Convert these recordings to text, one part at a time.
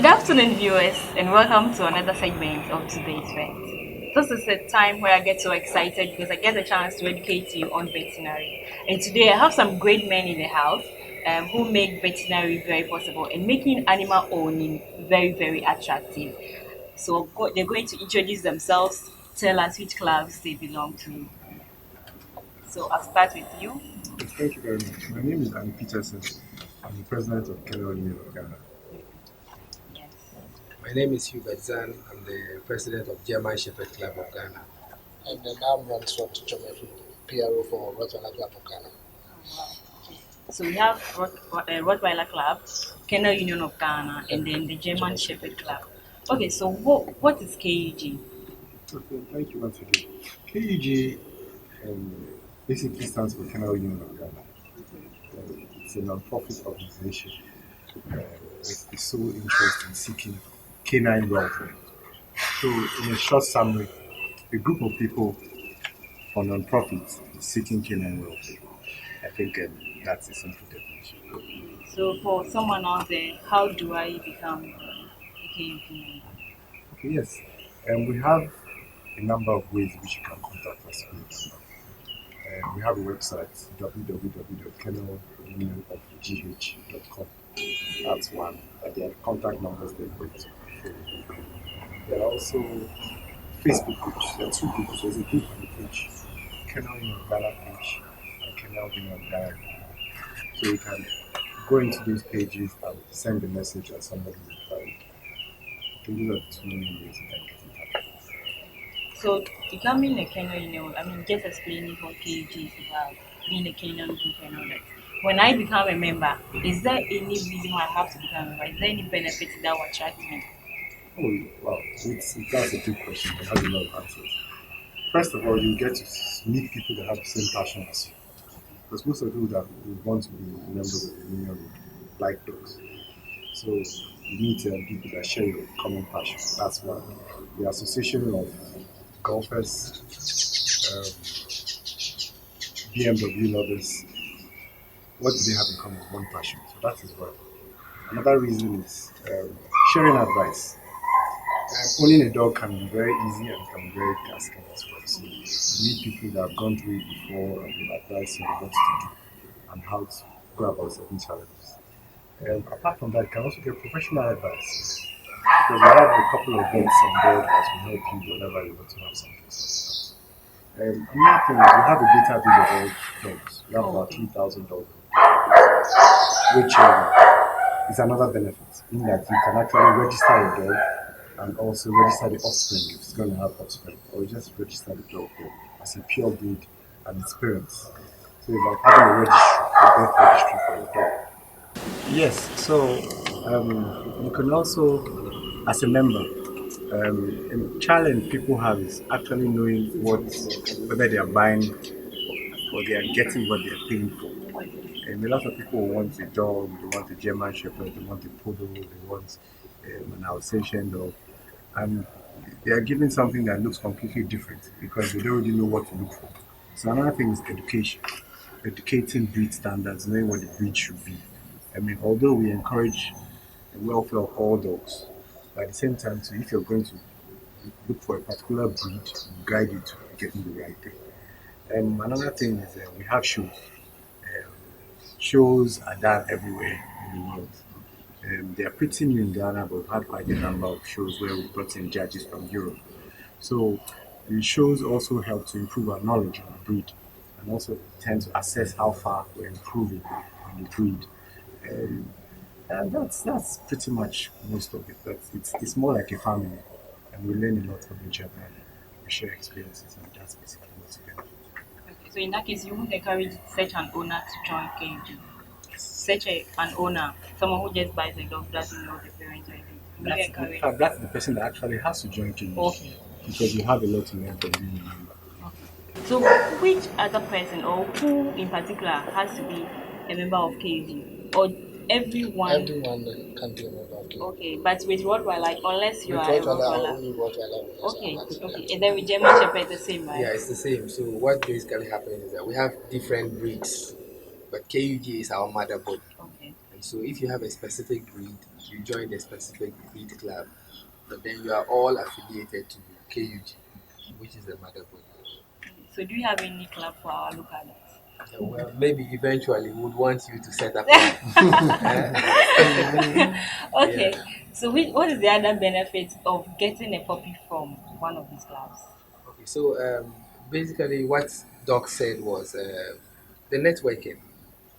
Good afternoon, viewers, and welcome to another segment of today's vet. This is a time where I get so excited because I get a chance to educate you on veterinary. And today I have some great men in the house who make veterinary very possible and making animal owning very, very attractive. So they're going to introduce themselves, tell us which clubs they belong to. So I'll start with you. Thank you very much. My name is Annie Peterson. I'm the president of Kennel of Ghana. Yes. My name is Hubert Zan. I'm the president of German Shepherd Club of Ghana. And then I'm Ransford Chomefu, PRO for Rottweiler Club of Ghana. Wow. So we have Rottweiler Club, Kennel Union of Ghana, and then the German Shepherd Club. Okay, so what is KUG? Okay, thank you once again. KUG basically stands for Kennel Union of Ghana. It's a non-profit organization with the sole interest in seeking canine welfare. So, in a short summary, a group of people for non-profits seeking canine welfare. I think that's a simple definition. So for someone out there, how do I become a KUG member? Okay, yes. We have a number of ways which you can contact us with. We have a website, www.kennelunionofgh.com. That's one. And there are contact numbers there for you to fill. There are also Facebook groups. There are two groups. There's a group on the page, Kennel Union of Ghana page and Kennel Union of Ghana. So you can go into those pages and send a message and somebody will reply. I think those are the two main ways you can get in touch with us. So becoming a Kennel Union, just explaining what KUG is about, being a Kennel group and all that. When I become a member, is there any reason why I have to become a member? Is there any benefit that will attract me? Oh, wow. That's a good question. It has a lot of answers. First of all, you get to meet people that have the same passion as you. Because most of the people that would want to be members of the union would like dogs. So you meet people that share your common passion. That's one. The association of golfers, BMW lovers, what do they have in common? One passion. So that is one. Another reason is sharing advice. Owning a dog can be very easy and can be very tasking as well. So you meet people that have gone through it before and they advise you what to do and how to go about certain challenges. Apart from that, you can also get professional advice because we have a couple of vets on board that will help you whenever you want to have something. Another thing is we have a database of all dogs. We have about 3,000 dogs, which is another benefit in that you can actually register a dog and also register the offspring if it's going to have offspring, or just register the dog as a pure breed and its parents. So it's like having a registry, a birth registry for your dog. Yes, so you can also, as a member, a challenge people have is actually knowing whether they are buying or they are getting what they are paying for. And a lot of people want a dog, they want a German Shepherd, they want a poodle, they want an Alsatian dog, and they are given something that looks completely different because they don't really know what to look for. So another thing is education, educating breed standards, knowing what the breed should be. Although we encourage the welfare of all dogs, but at the same time, too, if you're going to look for a particular breed, we guide you to getting the right thing. Another thing is we have shows. Shows are done everywhere in the world. They are pretty new in Ghana, but we've had quite a number of shows where we brought in judges from Europe. So the shows also help to improve our knowledge on the breed and also tend to assess how far we're improving on the breed. And that's pretty much most of it. But it's more like a family, and we learn a lot from each other. We share experiences, and that's basically what's together. Okay, so in that case, you would encourage such an owner to join KUG. An owner, someone who just buys a dog doesn't know the parents or anything. That's the person that actually has to join KUG. Okay. Because you have a lot to learn from being a member. Okay. So which other person or who in particular has to be a member of KUG? Or everyone? Everyone that can be a member of KUG. Okay, but with Rottweiler, unless you With are a Rottweiler, Rottweiler. only Rottweiler. Okay, okay. And then with German Shepherd, the same, right? Yeah, it's the same. So what basically happens is that we have different breeds, but KUG is our motherboard. Okay. And So if you have a specific breed, you join the specific breed club, but then you are all affiliated to KUG, which is the mother body. So do you have any club for our local dogs? Well, maybe eventually we would want you to set up one. Okay. Yeah. So what is the other benefit of getting a puppy from one of these clubs? Okay. So basically, what Doc said was the networking.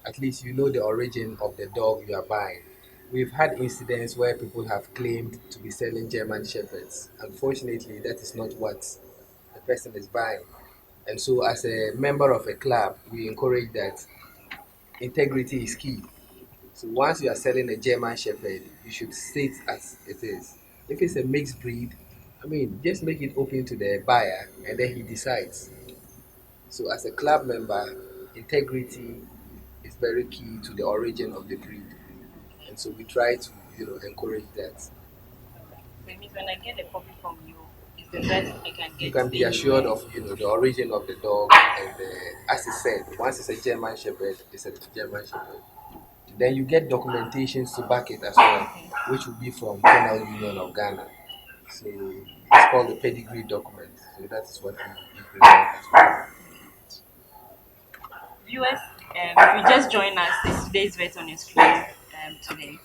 At least you know the origin of the dog you are buying. We've had incidents where people have claimed to be selling German Shepherds. Unfortunately, that is not what the person is buying. And so, as a member of a club, we encourage that integrity is key. So, once you are selling a German Shepherd, you should state as it is. If it's a mixed breed, I mean, just make it open to the buyer and then he decides. So, as a club member, integrity is very key to the origin of the breed. And so, we try to, encourage that. That means when I get a puppy from you, it's the best I can You get can be assured anywhere. of the origin of the dog, and as I said, once it's a German Shepherd, it's a German Shepherd. Then you get documentations to back it as well, which will be from Kennel Union of Ghana. So it's called the Pedigree document. So that is what we present as well. Viewers, if you just join us, it's today's Vet on your screen today.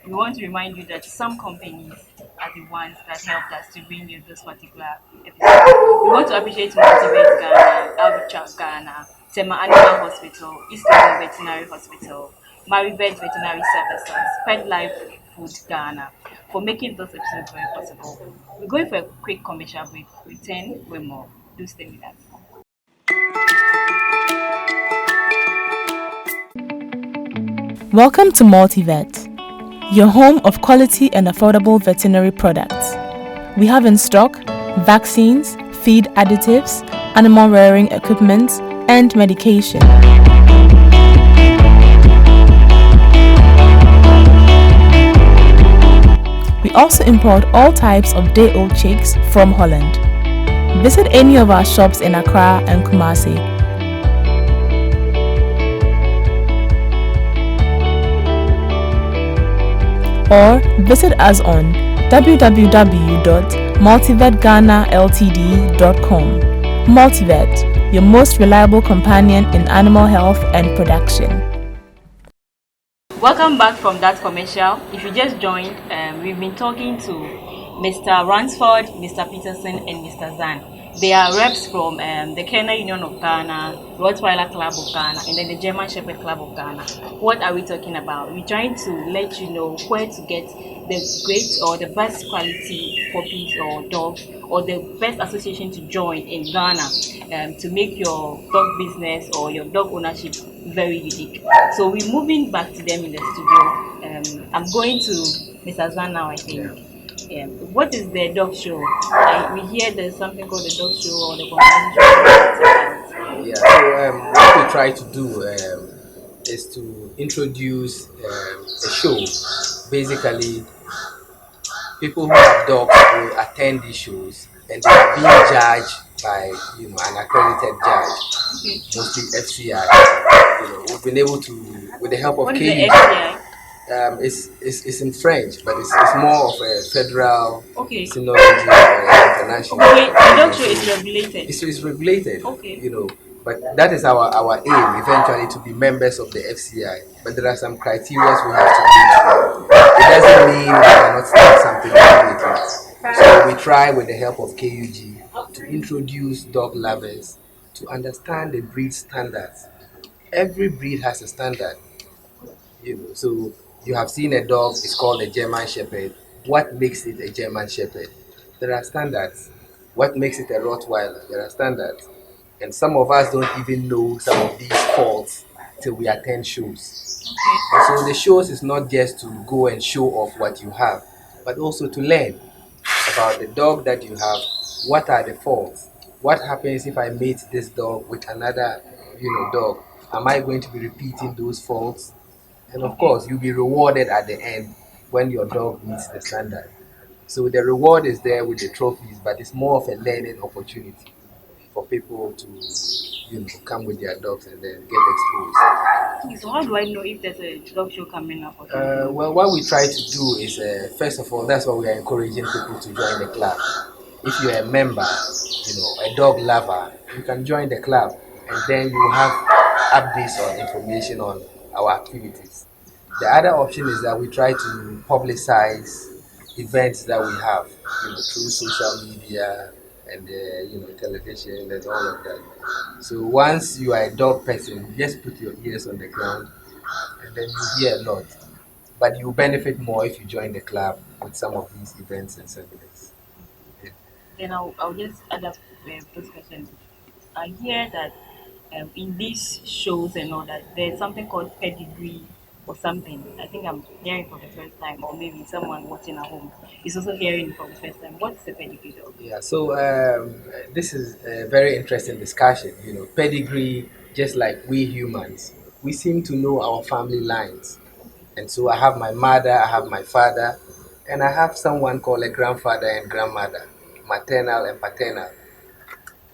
We want to remind you that some companies are the ones that helped us to bring you this particular episode. We want to appreciate Motivate Ghana, Albichak Ghana, Tema Animal Hospital, East London Veterinary Hospital, Maribed Veterinary Services, Pet Life Food Ghana for making this episode very possible. We're going for a quick commercial break. Return with more. Do stay with us. Welcome to Multivet, your home of quality and affordable veterinary products. We have in stock vaccines, feed additives, animal rearing equipment, and medication. We also import all types of day-old chicks from Holland. Visit any of our shops in Accra and Kumasi. Or visit us on www.multivetghanaltd.com. Multivet, your most reliable companion in animal health and production. Welcome back from that commercial. If you just joined, we've been talking to Mr. Ransford, Mr. Peterson, and Mr. Zan. They are reps from the Kennel Union of Ghana, Rottweiler Club of Ghana, and then the German Shepherd Club of Ghana. What are we talking about? We're trying to let you know where to get the great or the best quality puppies or dogs, or the best association to join in Ghana to make your dog business or your dog ownership very unique. So we're moving back to them in the studio. I'm going to Mr. Zan now, I think. What is the dog show? We hear there's something called the dog show or the convention. Yeah, so what we try to do is to introduce a show. Basically, people who have dogs will attend these shows and they are being judged by an accredited judge, Okay. mostly FCI. We've been able to, with the help of What is KU, the FCI? it's in French, but it's more of a federal Okay. synology international. Okay, the dog show is regulated. It's regulated, Okay. but that is our aim eventually to be members of the FCI. But there are some criteria we have to meet. It doesn't mean we cannot start something immediately. So we try with the help of KUG to introduce dog lovers to understand the breed standards. Every breed has a standard. So you have seen a dog, it's called a German Shepherd. What makes it a German Shepherd? There are standards. What makes it a Rottweiler? There are standards. And some of us don't even know some of these faults till we attend shows. Okay. And so the shows is not just to go and show off what you have, but also to learn about the dog that you have. What are the faults? What happens if I mate this dog with another, dog? Am I going to be repeating those faults? And of course, you'll be rewarded at the end when your dog meets the standard. So the reward is there with the trophies, but it's more of a learning opportunity. for people to, come with their dogs and then get exposed. So how do I know if there's a dog show coming up or something? Well, what we try to do is, first of all, that's why we are encouraging people to join the club. If you're a member, a dog lover, you can join the club, and then you have updates or information on our activities. The other option is that we try to publicize events that we have, through social media and television and all of that. So once you are a dog person, you just put your ears on the ground, and then you hear a lot. But you benefit more if you join the club with some of these events and seminars. Yeah. Then I'll just add up this question. I hear that in these shows and all that, there's something called pedigree or something. I think I'm hearing for the first time, or maybe someone watching at home is also hearing it for the first time. What's the pedigree dog? Yeah, so this is a very interesting discussion. Pedigree, just like we humans, we seem to know our family lines. And so I have my mother, I have my father, and I have someone called a grandfather and grandmother, maternal and paternal.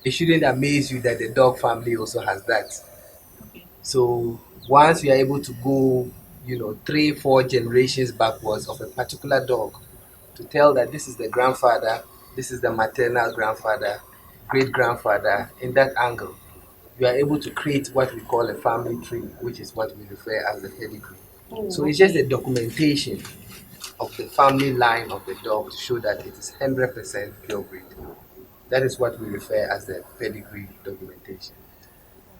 It shouldn't amaze you that the dog family also has that. So once you are able to go, 3, 4 generations backwards of a particular dog, to tell that this is the grandfather, this is the maternal grandfather, great grandfather, in that angle, you are able to create what we call a family tree, which is what we refer as the pedigree. So it's just a documentation of the family line of the dog to show that it is 100% purebred. That is what we refer as the pedigree documentation.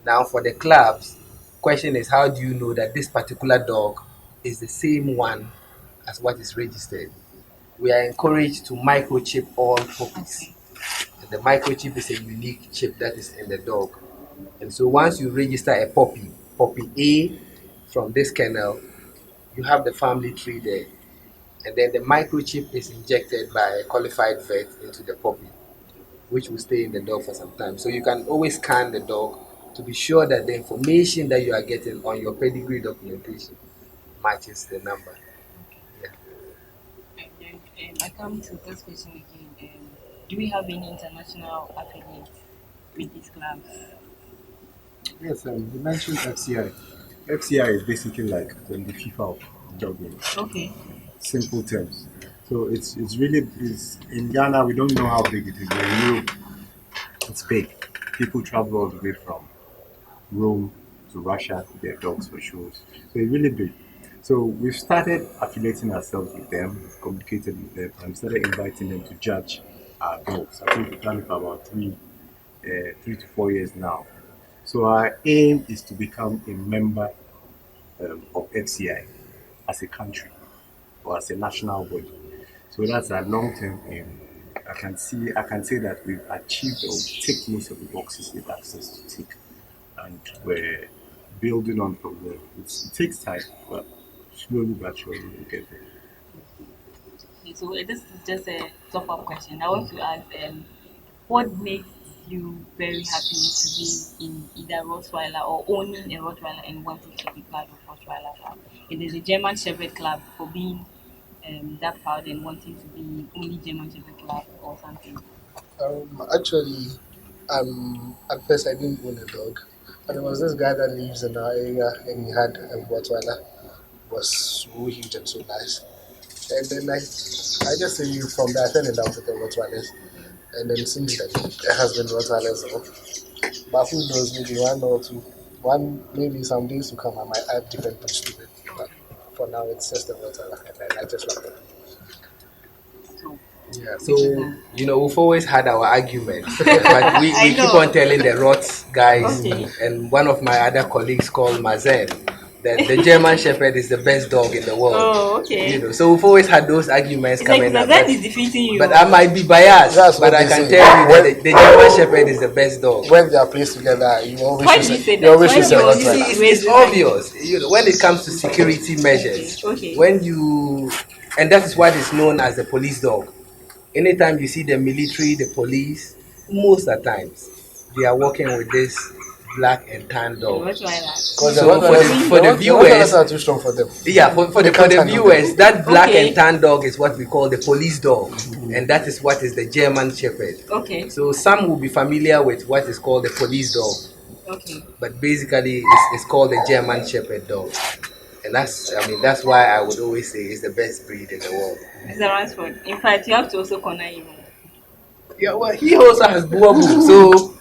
Now for the clubs, question is, how do you know that this particular dog is the same one as what is registered? We are encouraged to microchip all puppies. And the microchip is a unique chip that is in the dog. And so once you register a puppy A from this kennel, you have the family tree there. And then the microchip is injected by a qualified vet into the puppy, which will stay in the dog for some time. So you can always scan the dog to be sure that the information that you are getting on your pedigree documentation matches the number. Yeah. And then I come to this question again. Do we have any international affiliates with these clubs? Yes, you mentioned FCI. FCI is basically like the FIFA of dogging. Okay. Simple terms. So it's really in Ghana. We don't know how big it is, but in Europe it's big. People travel all the way from Rome to Russia with their dogs for shows. So it's really big. So we've started affiliating ourselves with them, communicated with them, and started inviting them to judge our dogs. I think we've done it for about 3 to 4 years now. So our aim is to become a member of FCI as a country or as a national body. So that's our long-term aim. I can say that we've achieved or ticked most of the boxes with access to tick, and we're building on from there. It takes time, but slowly but surely we'll get there. Okay, so this is just a top-up question. I want to ask, what makes you very happy to be in either Rottweiler or owning a Rottweiler and wanting to be part of Rottweiler Club? It is a German Shepherd Club for being that proud and wanting to be only German Shepherd Club or something. Actually, at first I didn't own a dog, but there was this guy that lives in our area, and he had a Rottweiler. Was so huge and so nice. And then I just say from there I fell in love with the Rottweilers. And then since then there has been Rottweilers now. But who knows, maybe 1 or 2. Maybe some days to come I might add different breeds to it. But for now it's just a Rottweiler, and then I just love it. So, Yeah, so we've always had our arguments, but we keep on telling the Rots guys, Okay. and one of my other colleagues called Mazen, that the German Shepherd is the best dog in the world. Oh, okay. So we've always had those arguments It's like coming up. that is defeating you. But I might be biased, That's but what I they can say. tell you that the German Shepherd is the best dog. When they are placed together, you always Why do you say that? you always Why choose do a you always Rottweiler. say- It's obvious, when it comes to security measures. Okay. And that is what is known as the police dog. Anytime you see the military, the police, most of the times they are working with this black and tan dog. What's why that? Because So for the viewers, are too strong for them. yeah, for They the can't handle viewers, that black Okay. and tan dog is what we call the police dog, and that is what is the German Shepherd. Okay. So some will be familiar with what is called the police dog, Okay. but basically it's called the German Shepherd dog, and that's why I would always say it's the best breed in the world. Mr. Ransford, in fact, you have to also corner him. Yeah, well, he also has Buabu, so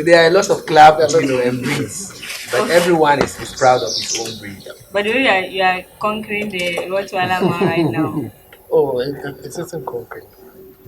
there are lots of clubs, and breeds, but everyone is proud of his own breed. But you are conquering the Rottweiler man right now. Oh, it's isn't concrete.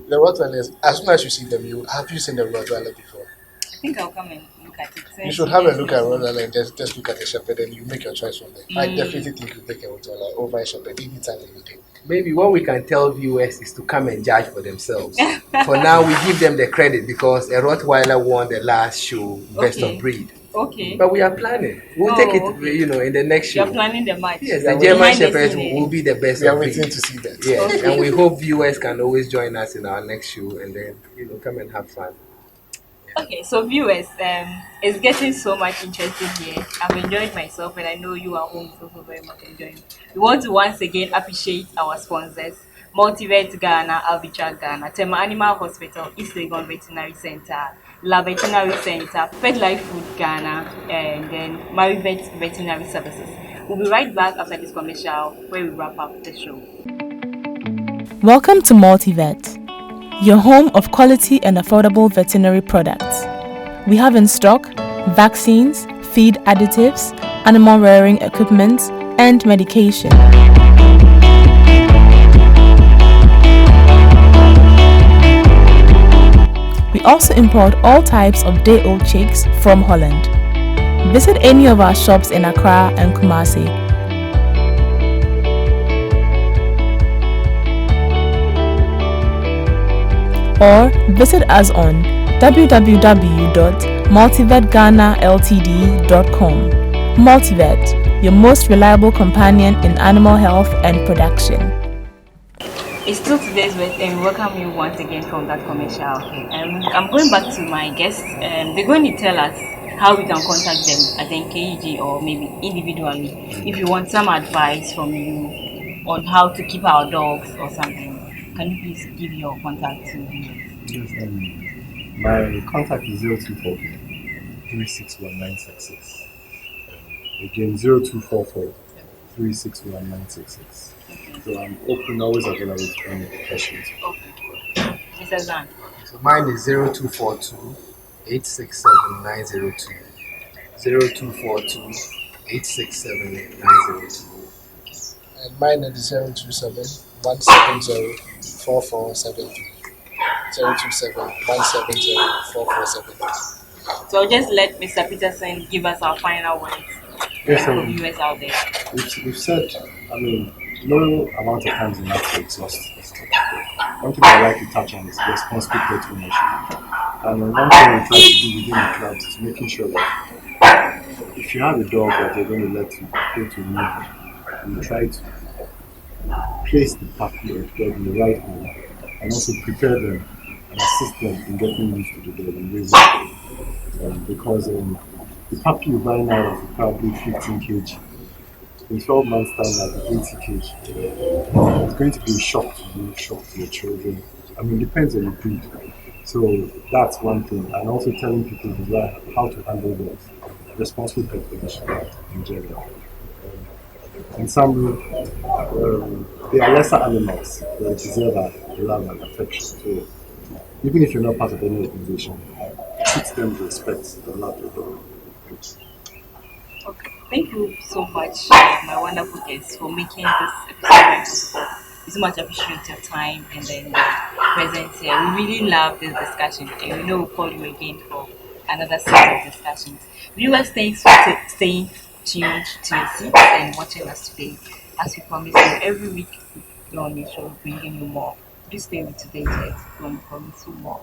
The Rottweilers, as soon as you see them, have you seen the Rottweiler before? I think I'll come and look at it. You should have a look at Rottweiler and just look at the Shepherd and you make your choice from there. I definitely think you take a Rottweiler over a Shepherd anytime, any day. Maybe what we can tell viewers is to come and judge for themselves. For now, we give them the credit because a Rottweiler won the last show, Best Okay. of Breed. Okay. But we are planning. We'll take it, okay. In the next show. You're planning the match. Yes, Yeah, the we- German behind the Shepherds scene, will be the best We are of waiting breed. to see that. Yes, Okay. and we hope viewers can always join us in our next show and then come and have fun. Okay, so viewers, it's getting so much interesting here. I've enjoyed myself, and I know you are home also very much enjoying. We want to once again appreciate our sponsors: Multivet Ghana, Albicha Ghana, Tema Animal Hospital, East Legon Veterinary Center, La Veterinary Center, Pet Life Food Ghana, and then Marivet Veterinary Services. We'll be right back after this commercial where we wrap up the show. Welcome to Multivet, your home of quality and affordable veterinary products. We have in stock vaccines, feed additives, animal rearing equipment, and medication. We also import all types of day-old chicks from Holland. Visit any of our shops in Accra and Kumasi. Or visit us on www.multivetghanaltd.com. Multivet, your most reliable companion in animal health and production. It's still today's birthday, and we welcome you once again from that commercial. I'm going back to my guests. They're going to tell us how we can contact them at NKG or maybe individually if you want some advice from you on how to keep our dogs or something. Can you please give your contact to me? Yes, my contact is 0244 361966. Again, 0244 361966. So I'm open, always available for any questions. Okay. Mr. Zan. So mine is 0242 867 902. 0242 867 902. And mine is 027 170 4473. 027 170 4473. So just let Mr. Peterson give us our final words Yes, for viewers out there. we've said, no amount of times enough to exhaust this topic. One thing I like to touch on is responsible pet ownership. And one thing we try to do within the clubs is making sure that if you have a dog that they're going to let you go to a new home, you try to place the puppy or dog in the right home and also prepare them and assist them in getting used to the dog and raising it. Because the puppy you buy now is probably 15 kg. In 12 months' time, like 80 kg. It's going to be a shock to you, shock to your children. It depends on the breed. So that's one thing. And also telling people how to handle those responsible pet ownership in general. And some, they are lesser animals. They deserve love and affection. So even if you're not part of any organization, treat them with respect and love your dog. Okay. Thank you so much, my wonderful guests, for making this episode possible. We so much appreciate your time and then your presence here. We really love this discussion, and we know we'll call you again for another set of discussions. Viewers, thanks for staying tuned to your seats and watching us today. As we promise you, every week we're on the show bringing you more. Please stay with today's guest when we promise you more.